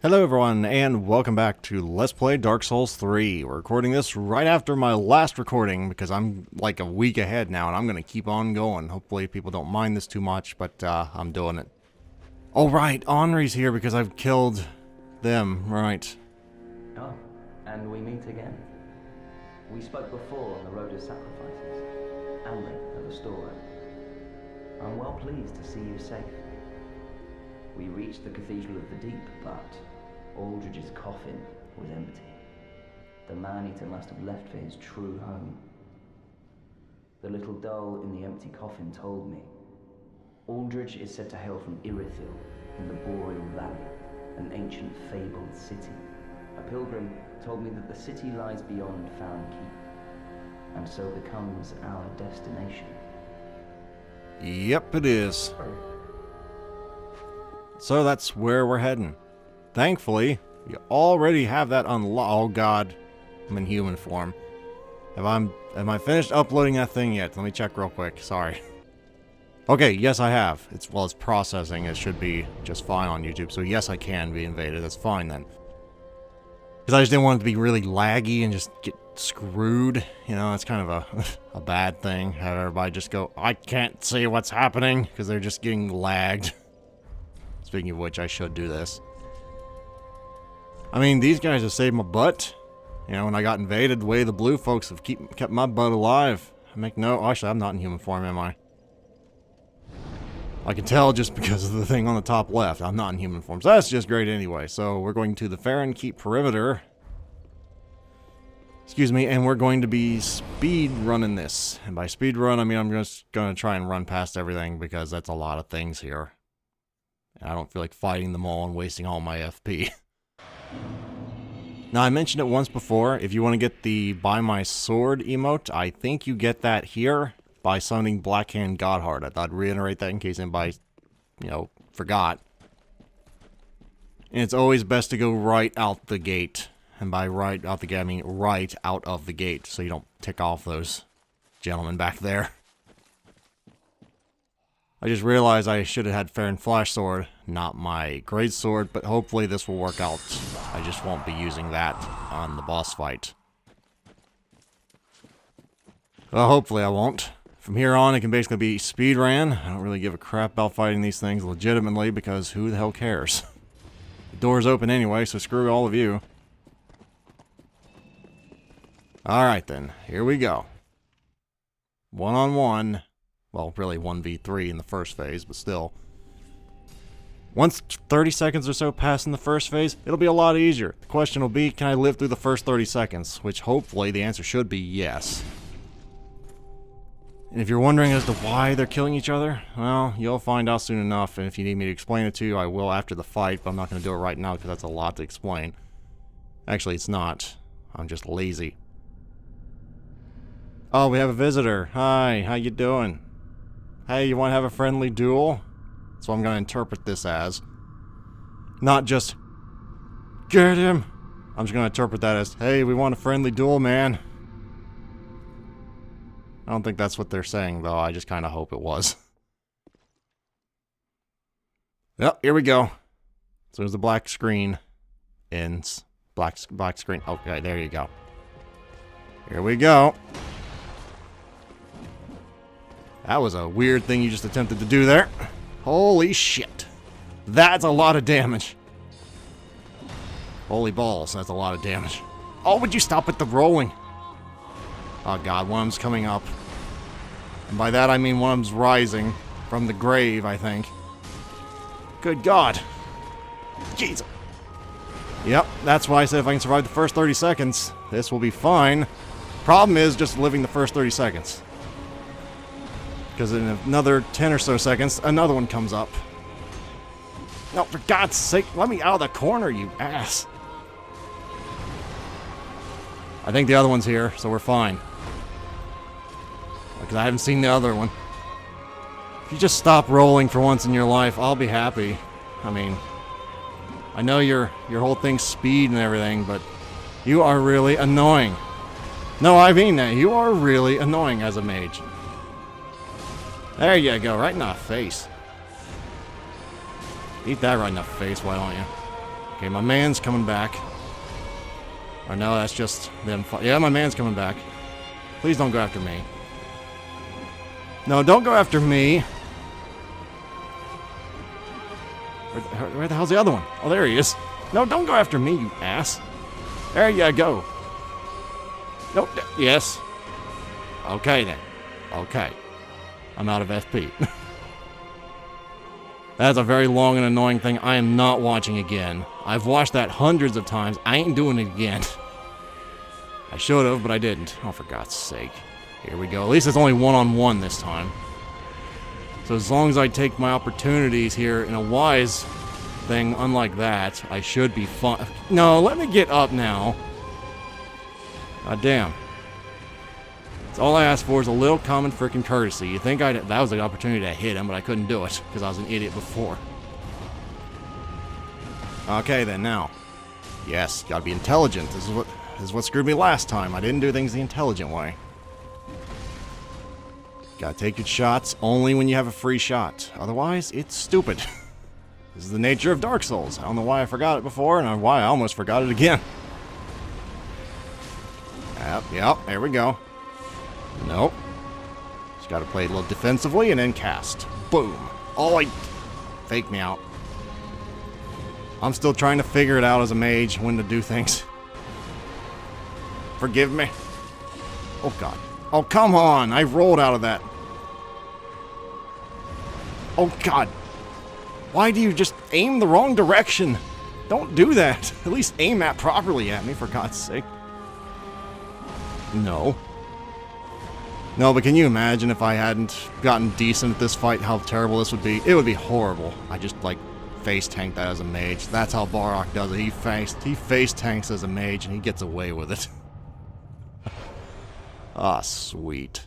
Hello everyone, and welcome back to Let's Play Dark Souls 3. We're recording this right after my last recording, because I'm like a week ahead now, and I'm going to keep on going. Hopefully people don't mind this too much, but I'm doing it. Oh right, Henri's here because I've killed them, right. Oh, and we meet again. We spoke before on the road of sacrifices, and at the store. I'm well pleased to see you safe. We reached the Cathedral of the Deep, but Aldrich's coffin was empty. The man-eater must have left for his true home. The little doll in the empty coffin told me. Aldrich is said to hail from Irithyll in the Boreal Valley, an ancient fabled city. A pilgrim told me that the city lies beyond Farron Keep, and so becomes our destination. Yep, it is. So that's where we're heading. Thankfully, you already have that unlocked. Oh god, I'm in human form. Am I finished uploading that thing yet? Let me check real quick. Sorry. Okay, yes I have. It's processing. It should be just fine on YouTube. So yes, I can be invaded. That's fine then. Because I just didn't want it to be really laggy and just get screwed. You know, it's kind of a bad thing. Have everybody just go, I can't see what's happening because they're just getting lagged. Speaking of which, I should do this. I mean, these guys have saved my butt. You know, when I got invaded, the way the blue folks have kept my butt alive. I make no... Actually, I'm not in human form, am I? I can tell just because of the thing on the top left. I'm not in human form, so that's just great anyway. So, we're going to the Farron Keep perimeter. Excuse me, and we're going to be speed running this. And by speed run, I mean I'm just going to try and run past everything because that's a lot of things here. I don't feel like fighting them all and wasting all my FP. Now, I mentioned it once before. If you want to get the Buy My Sword emote, I think you get that here by summoning Blackhand Godheart. I thought I'd reiterate that in case anybody, you know, forgot. And it's always best to go right out the gate. And by right out the gate, I mean right out of the gate, so you don't tick off those gentlemen back there. I just realized I should have had Farron Flash Sword, not my Great Sword, but hopefully this will work out. I just won't be using that on the boss fight. Well, hopefully I won't. From here on, it can basically be speed ran. I don't really give a crap about fighting these things legitimately, because who the hell cares? The door's open anyway, so screw all of you. Alright then, here we go. One-on-one. Well, really 1v3 in the first phase, but still. Once 30 seconds or so pass in the first phase, it'll be a lot easier. The question will be, can I live through the first 30 seconds? Which hopefully the answer should be yes. And if you're wondering as to why they're killing each other, well, you'll find out soon enough. And if you need me to explain it to you, I will after the fight, but I'm not going to do it right now because that's a lot to explain. Actually, it's not. I'm just lazy. Oh, we have a visitor. Hi, how you doing? Hey, you want to have a friendly duel? That's what I'm going to interpret this as. Not just, get him! I'm just going to interpret that as, hey, we want a friendly duel, man. I don't think that's what they're saying, though. I just kind of hope it was. Yep, here we go. As soon as the black screen ends. Black screen. Okay, there you go. Here we go. That was a weird thing you just attempted to do there. Holy shit. That's a lot of damage. Holy balls, that's a lot of damage. Oh, would you stop with the rolling? Oh god, one of them's coming up. And by that I mean one of them's rising from the grave, I think. Good god. Jeez. Yep, that's why I said if I can survive the first 30 seconds, this will be fine. Problem is just living the first 30 seconds. Because in another 10 or so seconds, another one comes up. No, for God's sake, let me out of the corner, you ass. I think the other one's here, so we're fine. Because I haven't seen the other one. If you just stop rolling for once in your life, I'll be happy. I mean, I know your whole thing's speed and everything, but you are really annoying. No, I mean that. You are really annoying as a mage. There you go, right in the face. Eat that right in the face, why don't you? Okay, my man's coming back. Or no, that's just them. Yeah, my man's coming back. Please don't go after me. No, don't go after me. Where the hell's the other one? Oh, there he is. No, don't go after me, you ass. There you go. Nope. Yes. Okay, then. Okay. I'm out of FP. That's a very long and annoying thing I am not watching again. I've watched that hundreds of times. I ain't doing it again. I should have, but I didn't. Oh, for God's sake. Here we go. At least it's only one-on-one this time. So as long as I take my opportunities here in a wise thing, unlike that, I should be fine. No, let me get up now. God damn. That's all I asked for is a little common freaking courtesy. You think that was the opportunity to hit him, but I couldn't do it because I was an idiot before. Okay, then now. Yes, gotta be intelligent. This is what screwed me last time. I didn't do things the intelligent way. Gotta take your shots only when you have a free shot. Otherwise, it's stupid. This is the nature of Dark Souls. I don't know why I forgot it before, and why I almost forgot it again. Yep, there we go. Nope. Just gotta play a little defensively and then cast. Boom. Oh, fake me out. I'm still trying to figure it out as a mage when to do things. Forgive me. Oh, God. Oh, come on. I rolled out of that. Oh, God. Why do you just aim the wrong direction? Don't do that. At least aim at properly at me, for God's sake. No. No, but can you imagine if I hadn't gotten decent at this fight, how terrible this would be? It would be horrible. I just, like, face tanked that as a mage. That's how Barok does it. He face tanks as a mage, and he gets away with it. Ah, sweet.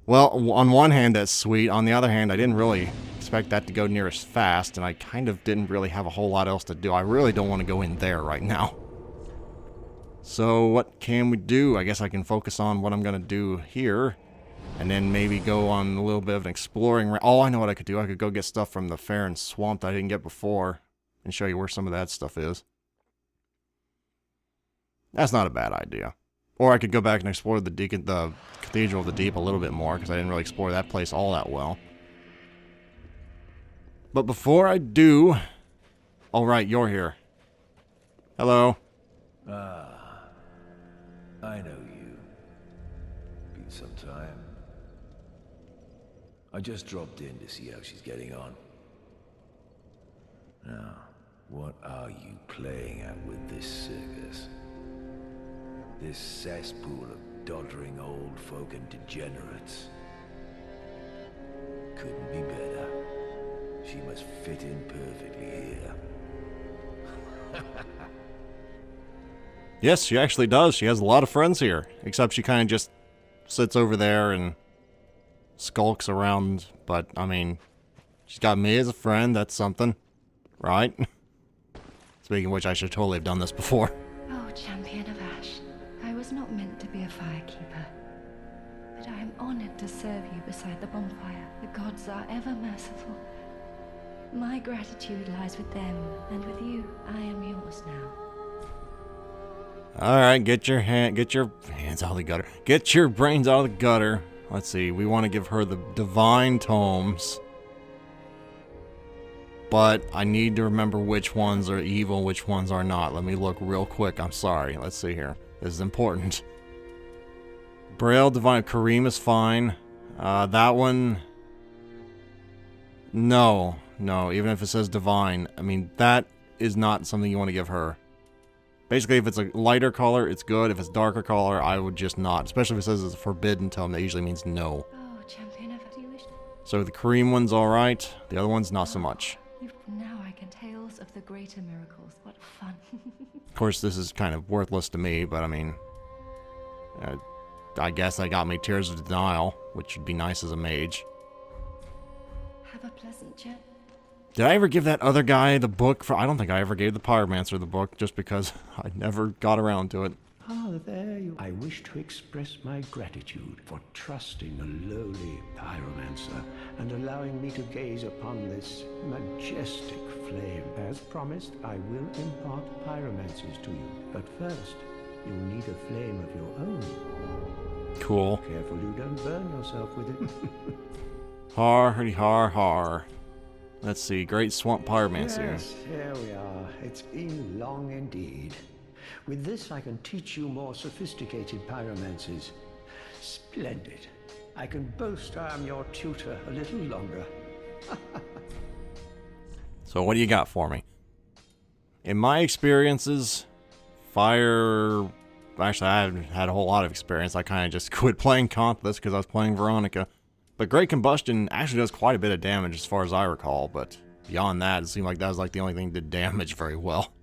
Well, on one hand, that's sweet. On the other hand, I didn't really expect that to go near as fast, and I kind of didn't really have a whole lot else to do. I really don't want to go in there right now. So, what can we do? I guess I can focus on what I'm going to do here, and then maybe go on a little bit of an exploring. Oh, I know what I could do. I could go get stuff from the Farron Swamp that I didn't get before, and show you where some of that stuff is. That's not a bad idea. Or I could go back and explore the Cathedral of the Deep a little bit more, because I didn't really explore that place all that well. But before I do... Oh, right, you're here. Hello. Ah, I know you. Been some time. I just dropped in to see how she's getting on. Now, what are you playing at with this circus? This cesspool of doddering old folk and degenerates. Couldn't be better. She must fit in perfectly here. Yes, she actually does. She has a lot of friends here. Except she kind of just sits over there and skulks around. But, I mean, she's got me as a friend. That's something. Right? Speaking of which, I should totally have done this before. Oh, Champion of Ash. I was not meant to be a firekeeper. But I am honored to serve you beside the bonfire. The gods are ever merciful. My gratitude lies with them, and with you, I am yours now. Alright, get your hands out of the gutter. Get your brains out of the gutter. Let's see, we want to give her the Divine Tomes. But I need to remember which ones are evil, which ones are not. Let me look real quick, I'm sorry. Let's see here. This is important. Braille Divine Kareem is fine. That one... No, even if it says Divine. I mean, that is not something you want to give her. Basically, if it's a lighter color, it's good. If it's darker color, I would just not. Especially if it says it's a forbidden tome, that usually means no. Oh, Champion of Ash, do you wish... So the Kareem one's alright. The other one's not so much. Now I can tales of the greater miracles. What fun. Of course, this is kind of worthless to me, but I mean... I guess that got me Tears of Denial, which would be nice as a mage. Have a pleasant journey. Did I ever give that other guy the book for... I don't think I ever gave the Pyromancer the book, just because I never got around to it. Ah, there you... I wish to express my gratitude for trusting a lowly pyromancer and allowing me to gaze upon this majestic flame. As promised, I will impart pyromancies to you. But first, you'll need a flame of your own. Cool. Careful you don't burn yourself with it. Hardy har har. Let's see. Great swamp pyromancy. Yes, here we are. It's been long indeed. With this, I can teach you more sophisticated pyromancies. Splendid. I can boast I am your tutor a little longer. So what do you got for me? In my experiences, fire... Actually, I haven't had a whole lot of experience. I kind of just quit playing Conthus because I was playing Veronica. But Great Combustion actually does quite a bit of damage as far as I recall. But beyond that, it seemed like that was like the only thing that did damage very well.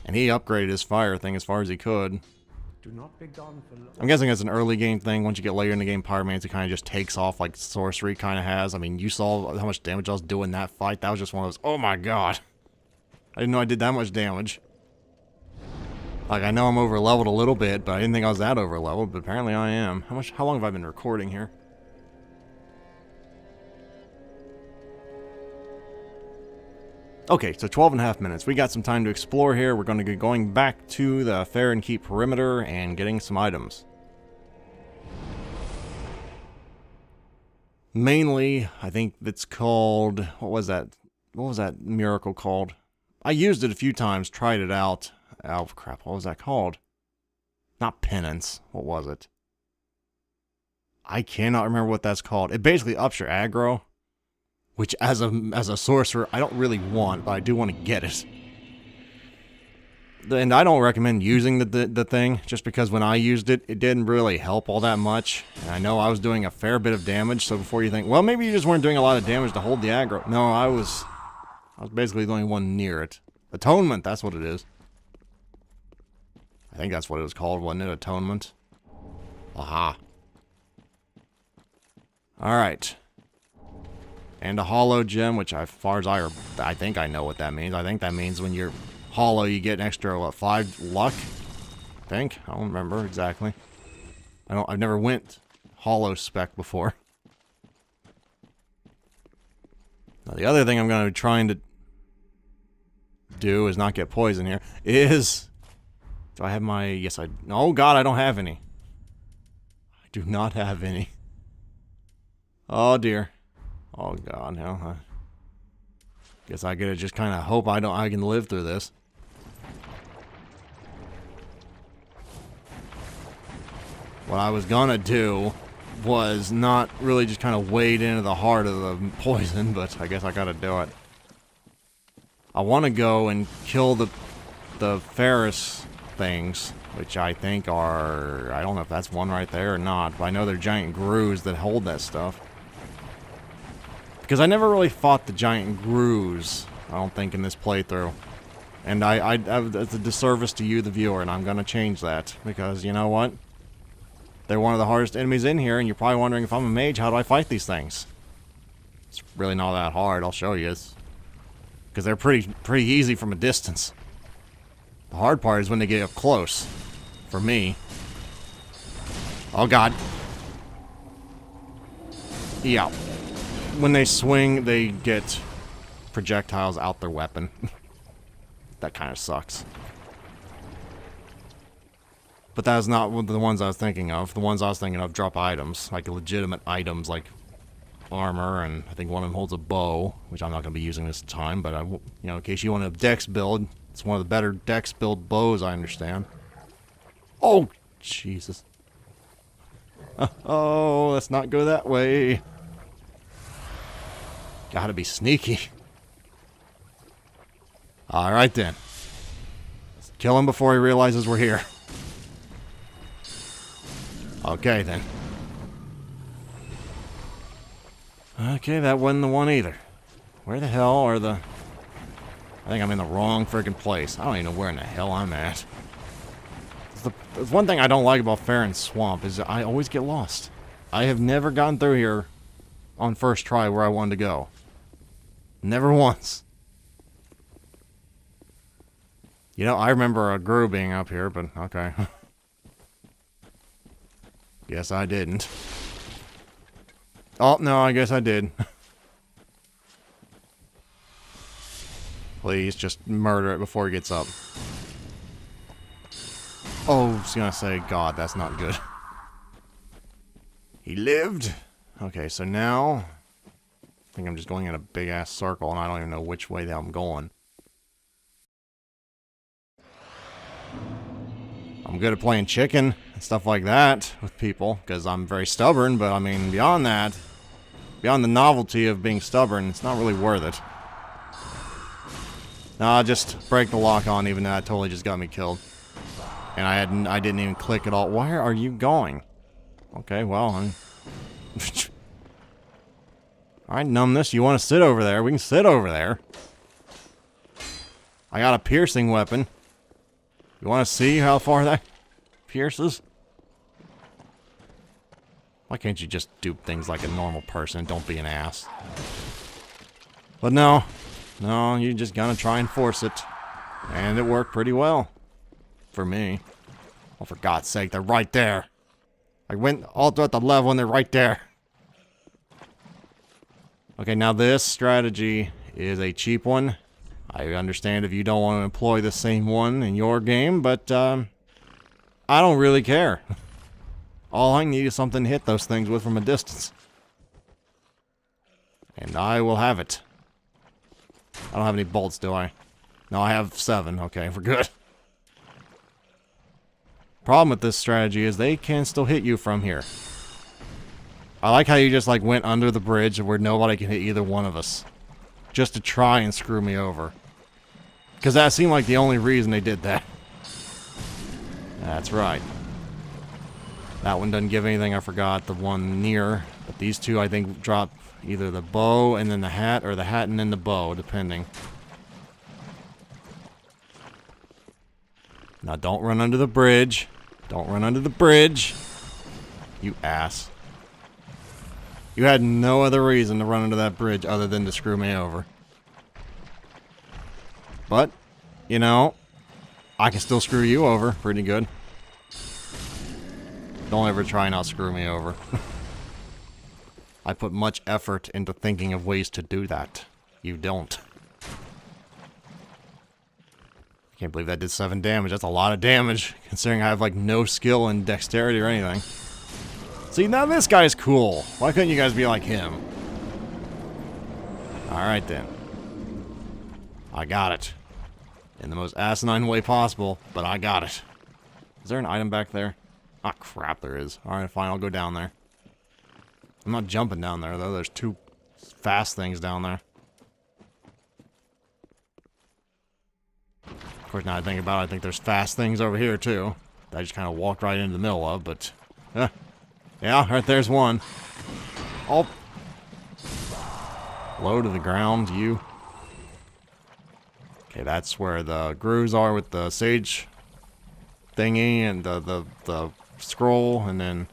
And he upgraded his fire thing as far as he could. Do not be gone for long. I'm guessing it's an early game thing. Once you get later in the game, Pyromancy kind of just takes off like Sorcery kind of has. I mean, you saw how much damage I was doing that fight. That was just one of those, oh my god. I didn't know I did that much damage. Like, I know I'm over leveled a little bit, but I didn't think I was that over leveled, but apparently I am. How long have I been recording here? Okay, so 12.5 minutes. We got some time to explore here. We're going to be going back to the Farron Keep perimeter and getting some items. Mainly, I think it's called... What was that? What was that miracle called? I used it a few times, tried it out. Oh, crap. What was that called? Not penance. What was it? I cannot remember what that's called. It basically ups your aggro. Which, as a sorcerer, I don't really want, but I do want to get it. And I don't recommend using the thing, just because when I used it, it didn't really help all that much. And I know I was doing a fair bit of damage, so before you think, well, maybe you just weren't doing a lot of damage to hold the aggro. No, I was basically the only one near it. Atonement, that's what it is. I think that's what it was called, wasn't it? Atonement. Aha. Alright. And a hollow gem, which as far as I think I know what that means. I think that means when you're hollow, you get an extra, what, 5 luck? I think. I don't remember exactly. I've never went hollow spec before. Now, the other thing I'm going to be trying to do is not get poison here. Do I have my... Yes, oh, God, I don't have any. I do not have any. Oh, dear. Oh, God, no. I guess I gotta just kind of hope I can live through this. What I was gonna do was not really just kind of wade into the heart of the poison, but I guess I gotta do it. I want to go and kill the Ferris things, which I think are... I don't know if that's one right there or not, but I know they're giant grooves that hold that stuff. Because I never really fought the giant grooves, I don't think, in this playthrough. And it's a disservice to you, the viewer, and I'm going to change that. Because, you know what? They're one of the hardest enemies in here, and you're probably wondering, if I'm a mage, how do I fight these things? It's really not that hard, I'll show you. Because they're pretty easy from a distance. The hard part is when they get up close. For me. Oh, God. Yeah. When they swing, they get projectiles out their weapon. That kind of sucks. But that's not the ones I was thinking of. The ones I was thinking of drop items, like legitimate items, like armor, and I think one of them holds a bow, which I'm not going to be using this time, but in case you want a dex build, it's one of the better dex build bows, I understand. Oh, Jesus. Oh, let's not go that way. Gotta be sneaky. Alright then. Let's kill him before he realizes we're here. Okay then. Okay, that wasn't the one either. Where the hell are the... I think I'm in the wrong friggin' place. I don't even know where in the hell I'm at. There's one thing I don't like about Farron Swamp is that I always get lost. I have never gotten through here on first try where I wanted to go. Never once. You know, I remember a Gru being up here, but okay. Guess I didn't. Oh, no, I guess I did. Please, just murder it before he gets up. Oh, I was gonna say, God, that's not good. He lived! Okay, so now... I think I'm just going in a big-ass circle, and I don't even know which way that I'm going. I'm good at playing chicken and stuff like that with people, because I'm very stubborn, but I mean, beyond that, beyond the novelty of being stubborn, it's not really worth it. Nah, just break the lock on, even though that totally just got me killed. And I didn't even click at all. Where are you going? Okay, well, alright, numbness, you want to sit over there? We can sit over there. I got a piercing weapon. You want to see how far that pierces? Why can't you just do things like a normal person and don't be an ass? But no. No, you just gotta try and force it. And it worked pretty well. For me. Oh, for God's sake, they're right there. I went all throughout the level and they're right there. Okay, now this strategy is a cheap one. I understand if you don't want to employ the same one in your game, but I don't really care. All I need is something to hit those things with from a distance. And I will have it. I don't have any bolts, do I? No, I have 7. Okay, we're good. Problem with this strategy is they can still hit you from here. I like how you just like went under the bridge where nobody can hit either one of us. Just to try and screw me over. Because that seemed like the only reason they did that. That's right. That one doesn't give anything, I forgot. The one near. But these two, I think, drop either the bow and then the hat, or the hat and then the bow, depending. Now, don't run under the bridge. Don't run under the bridge. You ass. You had no other reason to run under that bridge other than to screw me over. But, you know, I can still screw you over pretty good. Don't ever try and not screw me over. I put much effort into thinking of ways to do that. You don't. I can't believe that did 7 damage. That's a lot of damage, considering I have, like, no skill in dexterity or anything. See, now this guy's cool. Why couldn't you guys be like him? Alright, then. I got it. In the most asinine way possible, but I got it. Is there an item back there? Ah, crap, there is. Alright, fine, I'll go down there. I'm not jumping down there, though. There's 2 fast things down there. Of course, now I think about it, I think there's fast things over here, too. That I just kind of walked right into the middle of, but... yeah, right there's one. Oh. Low to the ground, you. Okay, that's where the grooves are with the sage thingy and the scroll, and then...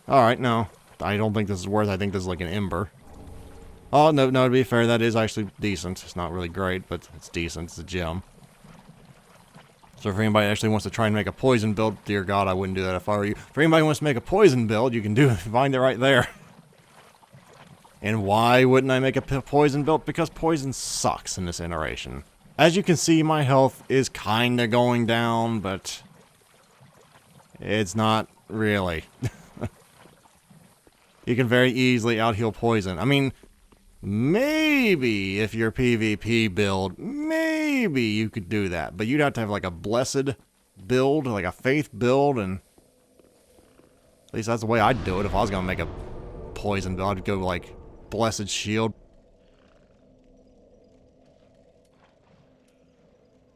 Alright, no. I don't think this is worth it. I think this is like an ember. Oh, no, to be fair, that is actually decent. It's not really great, but it's decent. It's a gem. So if anybody actually wants to try and make a poison build, dear God, I wouldn't do that if I were you. If anybody wants to make a poison build, you can do it. Find it right there. And why wouldn't I make a poison build? Because poison sucks in this iteration. As you can see, my health is kind of going down, but it's not really. You can very easily out-heal poison. I mean, maybe if you're PvP build, maybe you could do that. But you'd have to have like a blessed build, like a faith build, and at least that's the way I'd do it. If I was going to make a poison build, I'd go like blessed shield.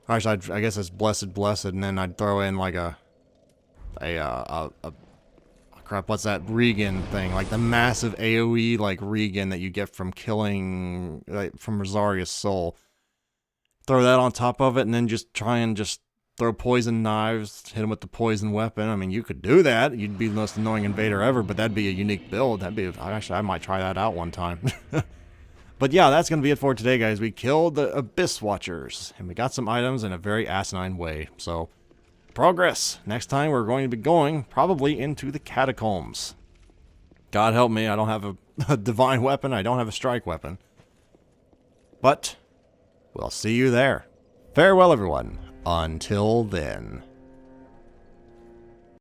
Actually, I guess it's blessed, and then I'd throw in like a crap, what's that regen thing? Like the massive AoE like regen that you get from killing, like, from Rosaria's soul. Throw that on top of it, and then just try and just throw poison knives, hit him with the poison weapon. I mean, you could do that. You'd be the most annoying invader ever, but that'd be a unique build. That'd be, actually, I might try that out one time. But yeah, that's going to be it for today, guys. We killed the Abyss Watchers, and we got some items in a very asinine way. So, progress. Next time, we're going to be going probably into the catacombs. God help me, I don't have a divine weapon. I don't have a strike weapon. But, we'll see you there. Farewell, everyone. Until then.